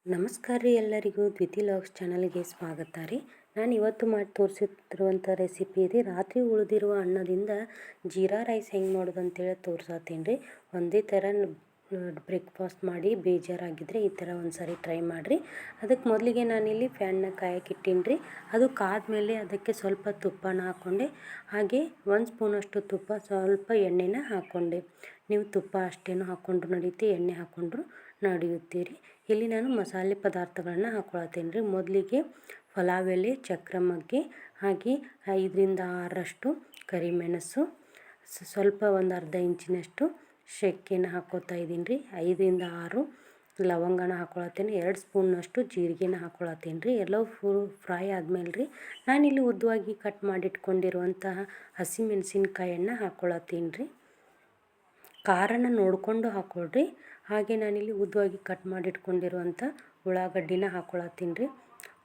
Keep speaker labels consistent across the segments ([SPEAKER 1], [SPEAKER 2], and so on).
[SPEAKER 1] ನಮಸ್ಕಾರ ರೀ ಎಲ್ಲರಿಗೂ ದ್ವಿತಿ ಲಾಗ್ಸ್ ಚಾನಲ್ಗೆ ಸ್ವಾಗತ ರೀ. ನಾನು ಇವತ್ತು ಮಾಡಿ ತೋರಿಸಿರುವಂಥ ರೆಸಿಪಿ ಇದೆ. ರಾತ್ರಿ ಉಳಿದಿರುವ ಅನ್ನದಿಂದ ಜೀರಾ ರೈಸ್ ಹೆಂಗೆ ಮಾಡೋದು ಅಂತೇಳಿ ತೋರ್ಸತ್ತೀನಿ ರೀ. ಒಂದೇ ಥರ ಬ್ರೇಕ್ಫಾಸ್ಟ್ ಮಾಡಿ ಬೇಜಾರಾಗಿದ್ದರೆ ಈ ಥರ ಒಂದು ಸಾರಿ ಟ್ರೈ ಮಾಡಿರಿ. ಅದಕ್ಕೆ ಮೊದಲಿಗೆ ನಾನಿಲ್ಲಿ ಫ್ಯಾನ್ನ ಕಾಯಕ್ಕೆ ಇಟ್ಟೀನಿ ರೀ. ಅದು ಕಾದ್ಮೇಲೆ ಅದಕ್ಕೆ ಸ್ವಲ್ಪ ತುಪ್ಪನ ಹಾಕ್ಕೊಂಡೆ, ಹಾಗೆ 1 ಸ್ಪೂನಷ್ಟು ತುಪ್ಪ, ಸ್ವಲ್ಪ ಎಣ್ಣೆನ ಹಾಕ್ಕೊಂಡೆ. ನೀವು ತುಪ್ಪ ಅಷ್ಟೇನು ಹಾಕ್ಕೊಂಡ್ರು ನಡೆಯುತ್ತೆ, ಎಣ್ಣೆ ಹಾಕ್ಕೊಂಡ್ರು ನಡೆಯುತ್ತೀರಿ. ಇಲ್ಲಿ ನಾನು ಮಸಾಲೆ ಪದಾರ್ಥಗಳನ್ನ ಹಾಕ್ಕೊಳತ್ತೀನಿ ರೀ. ಮೊದಲಿಗೆ ಪಲಾವ್ ಎಲೆ, ಚಕ್ರಮಗ್ಗಿ, ಹಾಗೆ 5ರಿಂದ 6ರಷ್ಟು ಕರಿಮೆಣಸು, ಸ್ವಲ್ಪ ಒಂದು ಅರ್ಧ ಇಂಚಿನಷ್ಟು ಶೆಕ್ಕೆನ ಹಾಕ್ಕೋತಾ ಇದ್ದೀನಿ ರೀ. 5ರಿಂದ 6 ಲವಂಗನ ಹಾಕ್ಕೊಳತ್ತೀನಿ. 2 ಸ್ಪೂನ್ನಷ್ಟು ಜೀರಿಗೆನ ಹಾಕ್ಕೊಳತ್ತೀನಿ ರೀ. ಎಲ್ಲವೂ ಫುಲ್ ಫ್ರೈ ಆದಮೇಲೆ ರೀ ನಾನಿಲ್ಲಿ ಉದ್ದವಾಗಿ ಕಟ್ ಮಾಡಿಟ್ಕೊಂಡಿರುವಂತಹ ಹಸಿಮೆಣಸಿನ್ಕಾಯನ್ನು ಹಾಕ್ಕೊಳತ್ತೀನಿ ರೀ. ಖಾರನ ನೋಡಿಕೊಂಡು ಹಾಕ್ಕೊಳ್ರಿ. ಹಾಗೆ ನಾನಿಲ್ಲಿ ಉದ್ದವಾಗಿ ಕಟ್ ಮಾಡಿಟ್ಕೊಂಡಿರುವಂಥ ಉಳ್ಳಾಗಡ್ಡಿನ ಹಾಕ್ಕೊಳತ್ತೀನಿ ರೀ.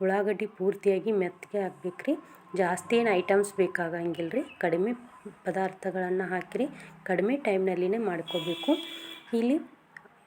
[SPEAKER 1] ಉಳ್ಳಾಗಡ್ಡಿ ಪೂರ್ತಿಯಾಗಿ ಮೆತ್ತಗೆ ಹಾಕ್ಬೇಕು ರೀ. ಜಾಸ್ತಿ ಏನು ಐಟಮ್ಸ್ ಬೇಕಾಗಂಗಿಲ್ಲ ರೀ. ಕಡಿಮೆ ಪದಾರ್ಥಗಳನ್ನು ಹಾಕಿರಿ, ಕಡಿಮೆ ಟೈಮ್ನಲ್ಲಿನೇ ಮಾಡ್ಕೋಬೇಕು. ಇಲ್ಲಿ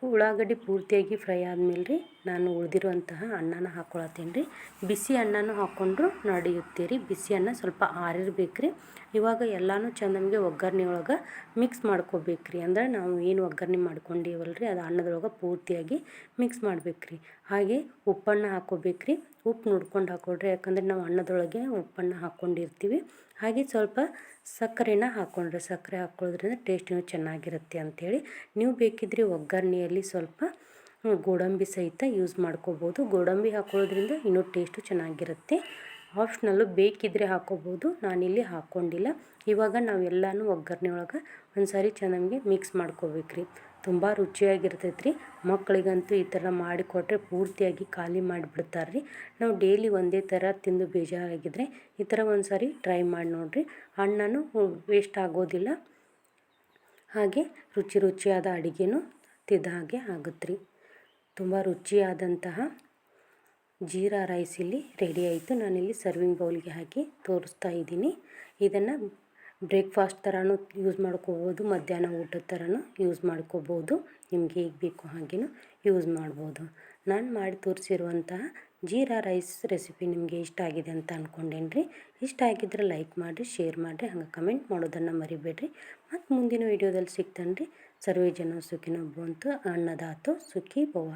[SPEAKER 1] ಉಳ್ಳಾಗಡ್ಡಿ ಪೂರ್ತಿಯಾಗಿ ಫ್ರೈ ಆದಮೇಲೆ ರೀ ನಾನು ಉಳಿದಿರುವಂತಹ ಅನ್ನನ ಹಾಕ್ಕೊಳತ್ತೀನಿ ರೀ. ಬಿಸಿ ಅನ್ನನೂ ಹಾಕ್ಕೊಂಡ್ರು ನಡೆಯುತ್ತೀರಿ. ಬಿಸಿ ಅನ್ನ ಸ್ವಲ್ಪ ಆರಿರ್ಬೇಕು ರೀ. ಇವಾಗ ಎಲ್ಲನೂ ಚೆಂದಂಗೆ ಒಗ್ಗರಣೆ ಒಳಗೆ ಮಿಕ್ಸ್ ಮಾಡ್ಕೋಬೇಕು ರೀ. ಅಂದ್ರೆ ನಾವು ಏನು ಒಗ್ಗರಣೆ ಮಾಡ್ಕೊಂಡಿವಲ್ಲ ರೀ, ಅದು ಅನ್ನದೊಳಗೆ ಪೂರ್ತಿಯಾಗಿ ಮಿಕ್ಸ್ ಮಾಡ್ಬೇಕು ರೀ. ಹಾಗೆ ಉಪ್ಪನ್ನು ಹಾಕ್ಕೋಬೇಕು ರೀ. ಉಪ್ಪು ನೋಡ್ಕೊಂಡು ಹಾಕ್ಕೊಳ್ರಿ, ಯಾಕಂದರೆ ನಾವು ಅನ್ನದೊಳಗೆ ಉಪ್ಪನ್ನು ಹಾಕ್ಕೊಂಡಿರ್ತೀವಿ. ಹಾಗೆ ಸ್ವಲ್ಪ ಸಕ್ಕರೆನ ಹಾಕ್ಕೊಂಡ್ರೆ, ಸಕ್ಕರೆ ಹಾಕ್ಕೊಳ್ಳೋದ್ರಿಂದ ಟೇಸ್ಟಿನೂ ಚೆನ್ನಾಗಿರುತ್ತೆ ಅಂಥೇಳಿ. ನೀವು ಬೇಕಿದ್ರೆ ಒಗ್ಗರಣೆಯಲ್ಲಿ ಸ್ವಲ್ಪ ಗೋಡಂಬಿ ಸಹಿತ ಯೂಸ್ ಮಾಡ್ಕೋಬೋದು. ಗೋಡಂಬಿ ಹಾಕ್ಕೊಳ್ಳೋದ್ರಿಂದ ಇನ್ನೂ ಟೇಸ್ಟು ಚೆನ್ನಾಗಿರುತ್ತೆ. ಆಪ್ಷನಲ್ಲು, ಬೇಕಿದ್ದರೆ ಹಾಕ್ಕೋಬೋದು, ನಾನಿಲ್ಲಿ ಹಾಕ್ಕೊಂಡಿಲ್ಲ. ಇವಾಗ ನಾವೆಲ್ಲನೂ ಒಗ್ಗರಣೆ ಒಳಗೆ ಒಂದು ಸಾರಿ ಚೆನ್ನಾಗಿ ಮಿಕ್ಸ್ ಮಾಡ್ಕೋಬೇಕು ರೀ. ತುಂಬ ರುಚಿಯಾಗಿರ್ತೈತೆ ರೀ. ಮಕ್ಕಳಿಗಂತೂ ಈ ಥರ ಮಾಡಿಕೊಟ್ರೆ ಪೂರ್ತಿಯಾಗಿ ಖಾಲಿ ಮಾಡಿಬಿಡ್ತಾರೆ ರೀ. ನಾವು ಡೈಲಿ ಒಂದೇ ಥರ ತಿಂದು ಬೇಜಾರಾಗಿದ್ದರೆ ಈ ಥರ ಒಂದು ಸಾರಿ ಟ್ರೈ ಮಾಡಿ ನೋಡಿರಿ. ಅನ್ನನೂ ವೇಸ್ಟ್ ಆಗೋದಿಲ್ಲ, ಹಾಗೆ ರುಚಿಯಾದ ಅಡುಗೆನೂ ತಿಂದ ಹಾಗೆ ಆಗುತ್ತೆ ರೀ. ತುಂಬ ರುಚಿಯಾದಂತಹ ಜೀರಾ ರೈಸ್ ಇಲ್ಲಿ ರೆಡಿ ಆಯಿತು. ನಾನಿಲ್ಲಿ ಸರ್ವಿಂಗ್ ಬೌಲ್ಗೆ ಹಾಕಿ ತೋರಿಸ್ತಾ ಇದ್ದೀನಿ. ಇದನ್ನು ಬ್ರೇಕ್ಫಾಸ್ಟ್ ಥರನೂ ಯೂಸ್ ಮಾಡ್ಕೋಬೋದು, ಮಧ್ಯಾಹ್ನ ಊಟದ ಥರನೂ ಯೂಸ್ ಮಾಡ್ಕೋಬೋದು. ನಿಮ್ಗೆ ಹೇಗೆ ಬೇಕು ಹಾಗೇನೂ ಯೂಸ್ ಮಾಡ್ಬೋದು. ನಾನು ಮಾಡಿ ತೋರಿಸಿರುವಂತಹ ಜೀರಾ ರೈಸ್ ರೆಸಿಪಿ ನಿಮಗೆ ಇಷ್ಟ ಆಗಿದೆ ಅಂತ ಅಂದ್ಕೊಂಡೇನಿ ರೀ. ಇಷ್ಟ ಆಗಿದ್ರೆ ಲೈಕ್ ಮಾಡಿರಿ, ಶೇರ್ ಮಾಡಿರಿ, ಹಂಗೆ ಕಮೆಂಟ್ ಮಾಡೋದನ್ನು ಮರಿಬೇಡ್ರಿ. ಮತ್ತು ಮುಂದಿನ ವೀಡಿಯೋದಲ್ಲಿ ಸಿಗ್ತಾನೆ ರೀ. ಸರ್ವೇ ಜನ ಸುಖಿನೋ ಭವಂತು. ಅನ್ನದಾತು ಸುಖಿ ಭವ.